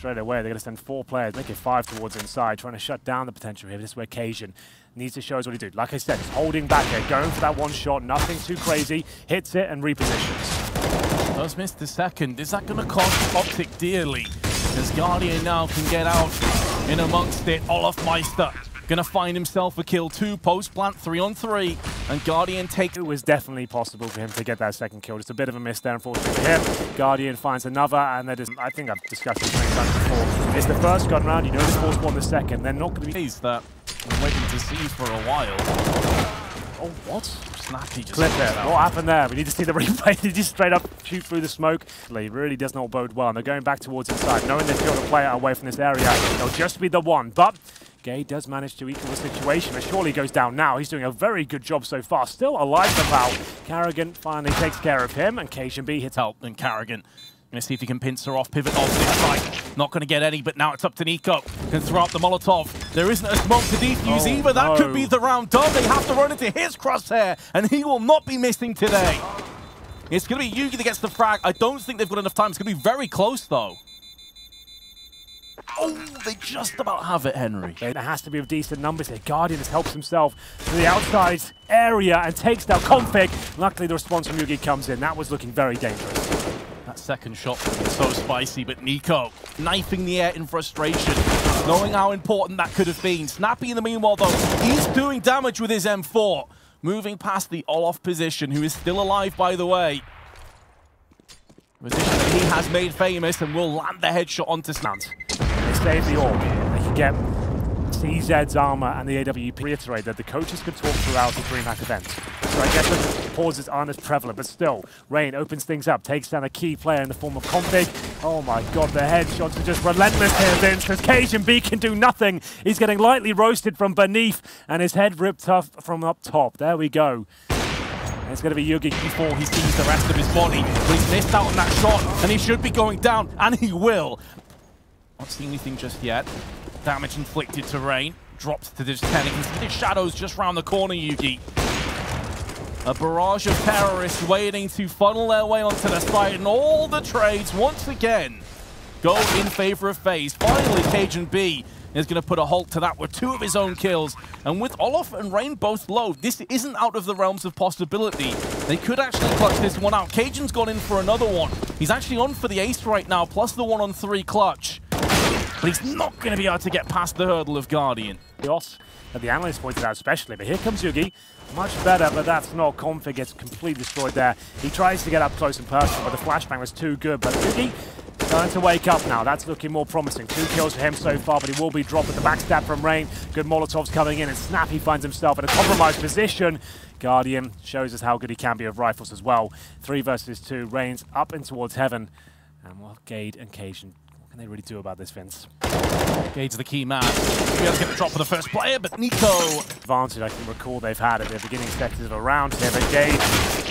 straight away. They're going to send 4 players, make it 5 towards inside, trying to shut down the potential here. This is where Cajun needs to show us what he did. Like I said, he's holding back here, going for that one shot, nothing too crazy, hits it and repositions. Does miss the second. Is that going to cost OpTic dearly? As Guardian now can get out in amongst it. Olofmeister gonna find himself a kill. 2 post plant, 3 on 3, and Guardian takes. It was definitely possible for him to get that second kill. Just a bit of a miss there, unfortunately for him. Guardian finds another, and that is, I think I've discussed this many times before. It's the first gun round. You know this ball's won the second. They're not going to be. That I'm waiting to see for a while. Oh, what? Snappy just Clip it. What happened there? We need to see the replay. Did he just straight up shoot through the smoke? It really does not bode well. And they're going back towards inside, knowing they've killed a player away from this area. It'll just be the one, but Gay does manage to equal the situation, but surely goes down now. He's doing a very good job so far. Still alive somehow. Carrigan finally takes care of him, and Cajun B hits help. And Carrigan gonna see if he can pincer off, pivot off this side. Not gonna get any, but now it's up to Nico. Can throw out the Molotov. There isn't a smoke to defuse either. That could be the round done. They have to run into his crosshair, and he will not be missing today. It's gonna be Yugi that gets the frag. I don't think they've got enough time. It's gonna be very close though. Oh, they just about have it, Henry. There has to be with decent numbers here. Guardian has helped himself to the outside area and takes down Config. Luckily, the response from Yugi comes in. That was looking very dangerous. That second shot was so spicy, but Nico knifing the air in frustration, knowing how important that could have been. Snappy in the meanwhile, though, he's doing damage with his M4. Moving past the Olof position, who is still alive, by the way. Position that he has made famous and will land the headshot onto Snant. They save the orb. They can get CZ's armor and the AWP. Reiterate that the coaches could talk throughout the DreamHack event. So I guess the pauses aren't as prevalent, but still, Rain opens things up, takes down a key player in the form of Config. Oh my god, the headshots are just relentless here, Vince, because Cajun B can do nothing. He's getting lightly roasted from beneath, and his head ripped off from up top. There we go. And it's going to be Yugi before he sees the rest of his body. But he's missed out on that shot, and he should be going down, and he will. Not seeing anything just yet. Damage inflicted to Rain. Drops to just 10. You can see the shadows just round the corner, Yugi. A barrage of terrorists waiting to funnel their way onto the site, and all the trades, once again, go in favor of Faze. Finally, Cajun B is going to put a halt to that with 2 of his own kills. And with Olof and Rain both low, this isn't out of the realms of possibility. They could actually clutch this one out. Cajun's gone in for another one. He's actually on for the ace right now, plus the 1-on-3 clutch. But he's not going to be able to get past the hurdle of Guardian. Chaos that the analyst pointed out especially, but here comes Yugi. Much better, but that's not. Config gets completely destroyed there. He tries to get up close and personal, but the flashbang was too good. But Yugi starting to wake up now. That's looking more promising. 2 kills for him so far, but he will be dropped with the backstab from Rain. Good Molotovs coming in, and Snappy finds himself in a compromised position. Guardian shows us how good he can be with rifles as well. 3 versus 2. Rain's up and towards heaven. And what Gade and Cajun, what can they really do about this, Vince? Gade's the key man. We have to get the drop for the first player, but Nico. Advantage I can recall they've had at the beginning sectors of a round here, but Gade,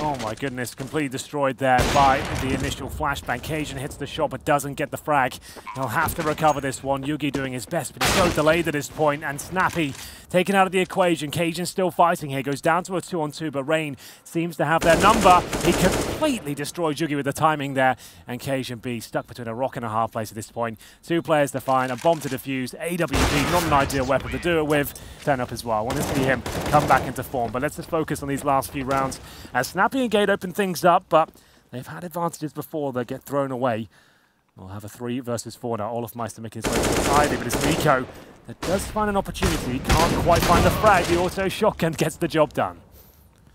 oh my goodness, completely destroyed there by the initial flashbang. Cajun hits the shot but doesn't get the frag. He'll have to recover this one. Yugi doing his best, but he's so delayed at this point, and Snappy taken out of the equation. Cajun still fighting here, goes down to a 2-on-2, but Rain seems to have their number. He completely destroyed Yugi with the timing there, and Cajun B stuck between a rock and a hard place at this point. 2 players to find, a bomb to defuse. AWP, not an ideal weapon to do it with. Turn up as well. I want to see him come back into form, but let's just focus on these last few rounds as Snappy and Gade open things up, but they've had advantages before they get thrown away. We'll have a 3 versus 4 now. Olofmeister making his way towards Ivy, but it's Nico that does find an opportunity. Can't quite find the frag. The auto shotgun gets the job done.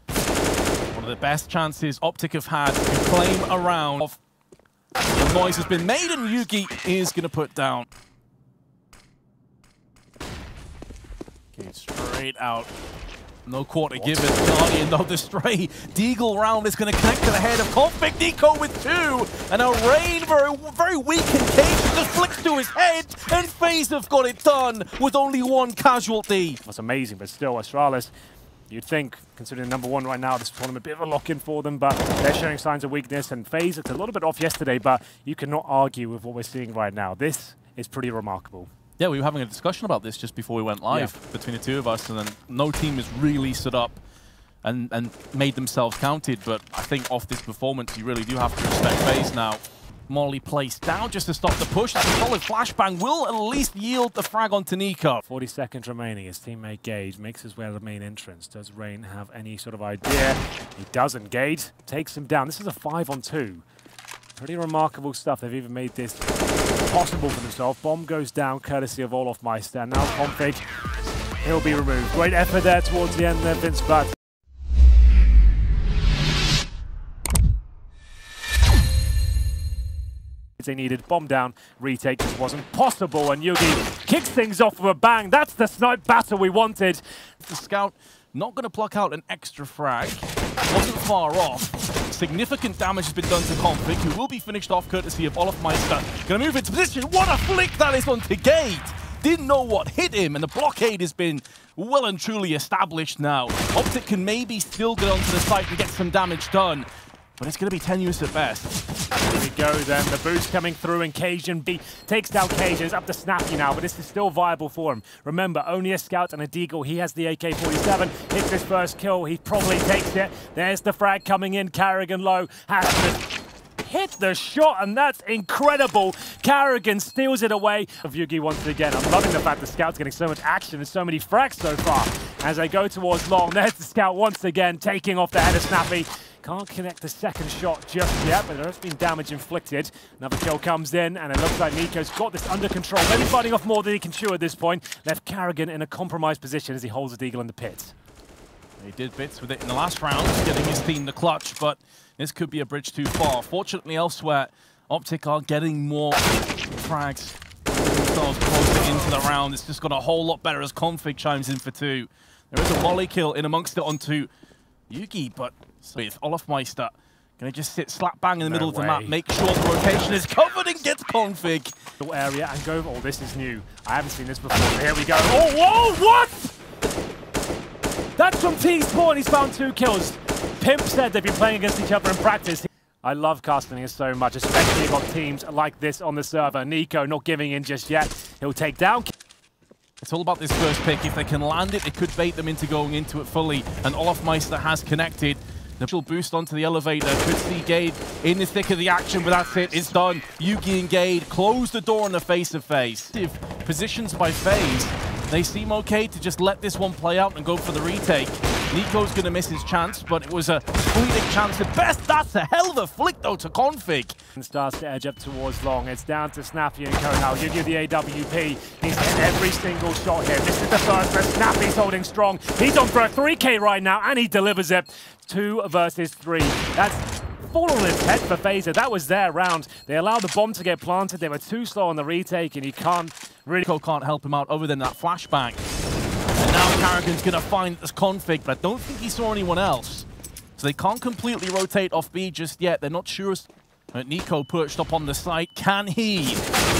One of the best chances OpTic have had to claim a round. The noise has been made, and Yugi is going to put down. Okay, straight out. No quarter given. Guardian, though, the stray Deagle round is going to connect to the head of Config. Nico with 2. And a Rain, very weak and Cajun just flicks to his head. And Faze have got it done with only 1 casualty. That's amazing, but still, Astralis, you'd think, considering number 1 right now, this tournament, a bit of a lock-in for them, but they're showing signs of weakness. And Faze, it's a little bit off yesterday, but you cannot argue with what we're seeing right now. This is pretty remarkable. Yeah, we were having a discussion about this just before we went live between the 2 of us, and then no team has really stood up and made themselves counted. But I think off this performance, you really do have to respect Faze now. Molly placed down just to stop the push. That solid flashbang will at least yield the frag onto Nico. 40 seconds remaining. His teammate Gage makes his way to the main entrance. Does Rain have any sort of idea? He doesn't. Gage takes him down. This is a 5-on-2. Pretty remarkable stuff. They've even made this possible for themselves. Bomb goes down courtesy of OpTic. And now Config, he'll be removed. Great effort there towards the end there, Vince, but they needed. Bomb down, retake just wasn't possible, and Yugi kicks things off with a bang. That's the snipe battle we wanted. The scout not going to pluck out an extra frag. Wasn't far off. Significant damage has been done to Config, who will be finished off courtesy of Olofmeister. Going to move into position. What a flick that is onto Gate. Didn't know what hit him, and the blockade has been well and truly established now. OpTic can maybe still get onto the site and get some damage done, but it's going to be tenuous at best. Here we go then, the boost coming through, and Cajun B takes down Cajun. It's up to Snappy now, but this is still viable for him. Remember, only a scout and a deagle. He has the AK-47, hits his first kill, he probably takes it. There's the frag coming in, Carrigan low, has to hit the shot, and that's incredible. Carrigan steals it away. Yugi once again. I'm loving the fact the scout's getting so much action and so many frags so far. As they go towards long, there's the scout once again, taking off the head of Snappy. Can't connect the second shot just yet, but there has been damage inflicted. Another kill comes in, and it looks like Nico's got this under control. Maybe biting off more than he can chew at this point. Left Carrigan in a compromised position as he holds the deagle in the pit. He did bits with it in the last round, getting his team the clutch, but this could be a bridge too far. Fortunately, elsewhere, OpTic are getting more frags themselves closer into the round. It's just got a whole lot better as Config chimes in for 2. There is a volley kill in amongst it onto Yugi, but with Olofmeister gonna just sit slap bang in the middle of the map, make sure the rotation is covered and gets Config. Area and go, oh, this is new. I haven't seen this before, but here we go. Oh, whoa, what? That's from eSport, and he's found 2 kills. Pimp said they've been playing against each other in practice. I love casting it so much, especially you've got teams like this on the server. Nico not giving in just yet. He'll take down. It's all about this first pick. If they can land it, it could bait them into going into it fully. And Olofmeister has connected. The initial boost onto the elevator. Could see Gade in the thick of the action, but that's it. It's done. Yugi and Gade close the door in the face of Faze. Positions by Faze. They seem okay to just let this one play out and go for the retake. Nico's going to miss his chance, but it was a fleeting chance at best. That's a hell of a flick, though, to Config. And starts to edge up towards long. It's down to Snappy and Co now. Yugi the AWP. He's hit every single shot here. This is the first where Snappy's holding strong. He's on for a 3K right now, and he delivers it. 2 versus 3. That's fall on his head for Phaser. That was their round. They allowed the bomb to get planted. They were too slow on the retake, and he can't really... Nico can't help him out other than that flashbang. And now Carrigan's going to find this Config, but I don't think he saw anyone else. So they can't completely rotate off B just yet. They're not sure. Nico perched up on the site. Can he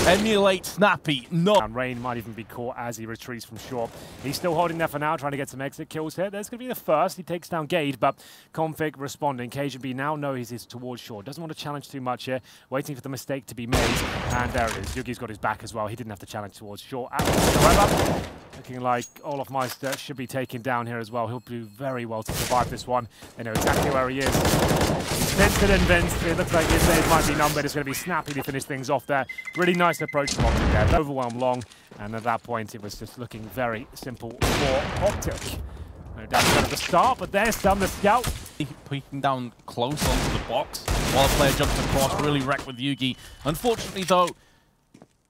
emulate Snappy? No. And Rain might even be caught as he retreats from short. He's still holding there for now, trying to get some exit kills here. There's going to be the first. He takes down Gade, but Config responding. KGB now knows he's towards short. Doesn't want to challenge too much here. Waiting for the mistake to be made. And there it is. Yugi's got his back as well. He didn't have to challenge towards short. Looking like Olofmeister should be taken down here as well. He'll do very well to survive this one. They know exactly where he is. Vincent and Vince. It looks like his days might be numbered. It's going to be Snappy to finish things off there. Really nice approach from OpTic there. Overwhelmed long. And at that point, it was just looking very simple for OpTic. No doubt at the start, but there's some. The scout. Peeking down close onto the box while the player jumps across. Really wrecked with Yugi. Unfortunately, though,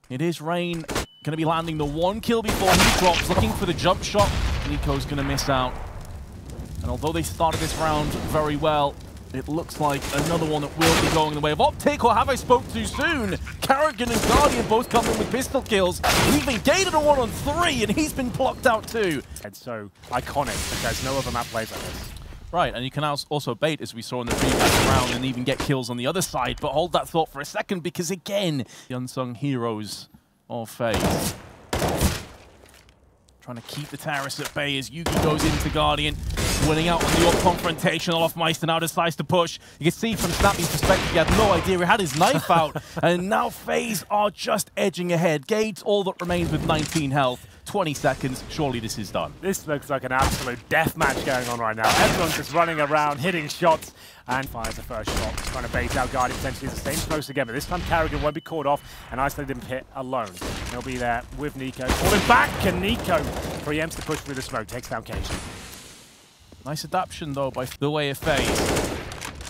it is Rain going to be landing the 1 kill before he drops, looking for the jump shot. Nico's going to miss out. And although they started this round very well, it looks like another one that will be going the way of OpTic, or have I spoke too soon? Carrigan and Guardian both coming with pistol kills, leaving Gade at a 1-on-3, and he's been blocked out too. It's so iconic because no other map plays like this. Right, and you can also bait, as we saw in the previous round, and even get kills on the other side. But hold that thought for a second, because again, the unsung heroes of Faze. Trying to keep the terrorists at bay as Yugi goes into Guardian, winning out on the confrontation. Olofmeister now decides to push. You can see from Snappy's perspective, he had no idea he had his knife out. And now Faze are just edging ahead. Gade's all that remains with 19 health. 20 seconds, surely this is done. This looks like an absolute death match going on right now. Everyone's just running around, hitting shots, and fires the first shot. Just trying to bait out Guardian, potentially the same smokes again, but this time Carrigan won't be caught off and isolated him hit alone. He'll be there with Nico. Falling back, and Nico preempts the push through the smoke, takes down Cage. Nice adaptation, though, by the way of Faze.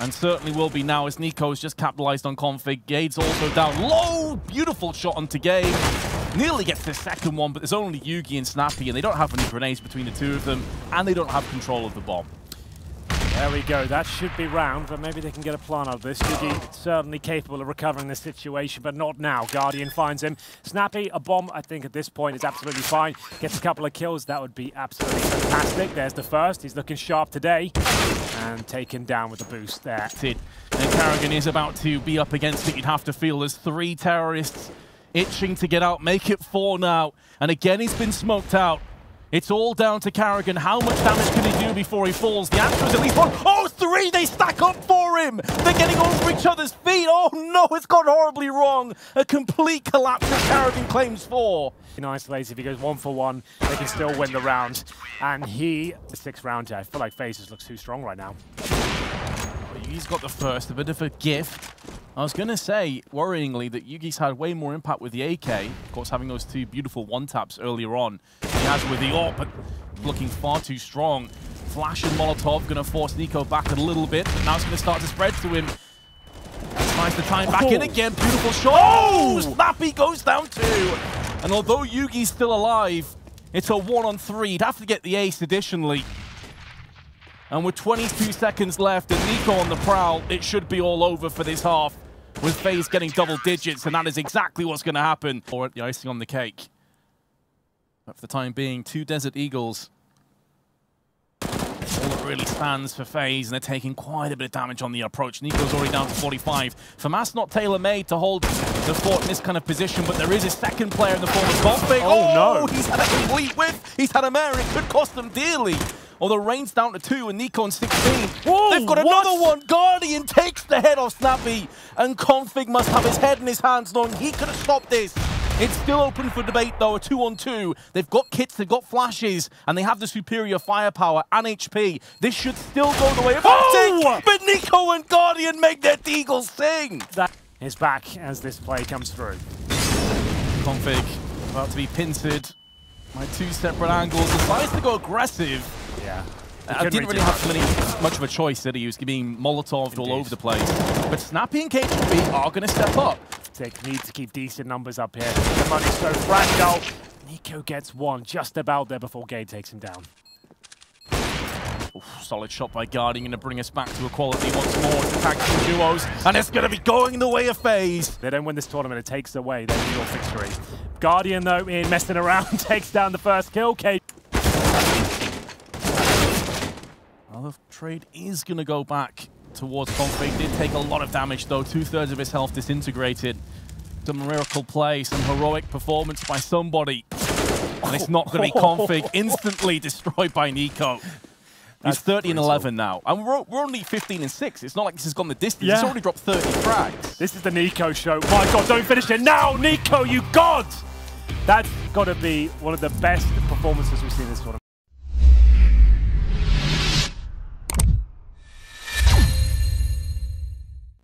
And certainly will be now as Nico's just capitalized on config. Gade's also down low. Beautiful shot onto Gade. Nearly gets the second one, but there's only Yugi and Snappy, and they don't have any grenades between the two of them, and they don't have control of the bomb. There we go. That should be round, but maybe they can get a plan out of this. Yugi certainly capable of recovering this situation, but not now. Guardian finds him. Snappy, a bomb, I think, at this point is absolutely fine. Gets a couple of kills. That would be absolutely fantastic. There's the first. He's looking sharp today. And taken down with the boost there. And Carrigan is about to be up against it. You'd have to feel there's 3 terrorists itching to get out. Make it 4 now. And again, he's been smoked out. It's all down to Carrigan. How much damage can he do before he falls? The answer is at least 1. Oh, 3! They stack up for him! They're getting over each other's feet. Oh no, it's gone horribly wrong. A complete collapse as Carrigan claims 4. In isolation, if he goes 1 for 1, they can still win the round. And the 6th round here, I feel like Faze just looks too strong right now. Yugi's got the first, a bit of a gift. I was going to say, worryingly, that Yugi's had way more impact with the AK. Of course, having those 2 beautiful one-taps earlier on. He has with the AWP, but looking far too strong. Flash and Molotov going to force Nico back a little bit, but now it's going to start to spread to him. Tries to time back in again. Beautiful shot. Oh! Snappy goes down 2. And although Yugi's still alive, it's a 1-on-3. He'd have to get the ace additionally. And with 22 seconds left and Nico on the prowl, it should be all over for this half. With Faze getting double digits, and that is exactly what's going to happen. Or the icing on the cake. But for the time being, 2 Desert Eagles. All that really stands for Faze, and they're taking quite a bit of damage on the approach. Nico's already down to 45. FAMAS not tailor-made to hold the fort in this kind of position, but there is a second player in the form of config. Oh no! He's had a complete whiff. He's had a mare. It could cost them dearly. Although Rain's down to 2 and Nico on 16. Whoa, they've got another one. Guardian takes the head off Snappy. And Config must have his head in his hands knowing he could have stopped this. It's still open for debate though, a 2-on-2. They've got kits, they've got flashes, and they have the superior firepower and HP. This should still go the way of OpTic, but Nico and Guardian make their Eagles sing. That is back as this play comes through. Config about to be pincered by 2 separate angles. Decides to go aggressive. Yeah. I didn't really have much of a choice, did he? He was being Molotoved all over the place. But Snappy and KGB are going to step up. Need to keep decent numbers up here. The money's so fragile. Nico gets 1 just about there before Gade takes him down. Oof, solid shot by Guardian, going to bring us back to equality once more. It's tag team duos, and it's going to be going the way of Faze. They don't win this tournament, it takes away their New York victory. Guardian, though, in messing around, takes down the first kill. Well, the trade is going to go back towards Config. Did take a lot of damage, though. 2/3 of his health disintegrated. Some miracle play, some heroic performance by somebody. And it's not going to be Config. Instantly destroyed by Nico. He's 30-11 now. And we're only 15-6. It's not like this has gone the distance. He's already dropped 30 frags. This is the Nico show. My God, don't finish it now, Nico, you god! That's got to be one of the best performances we've seen this tournament.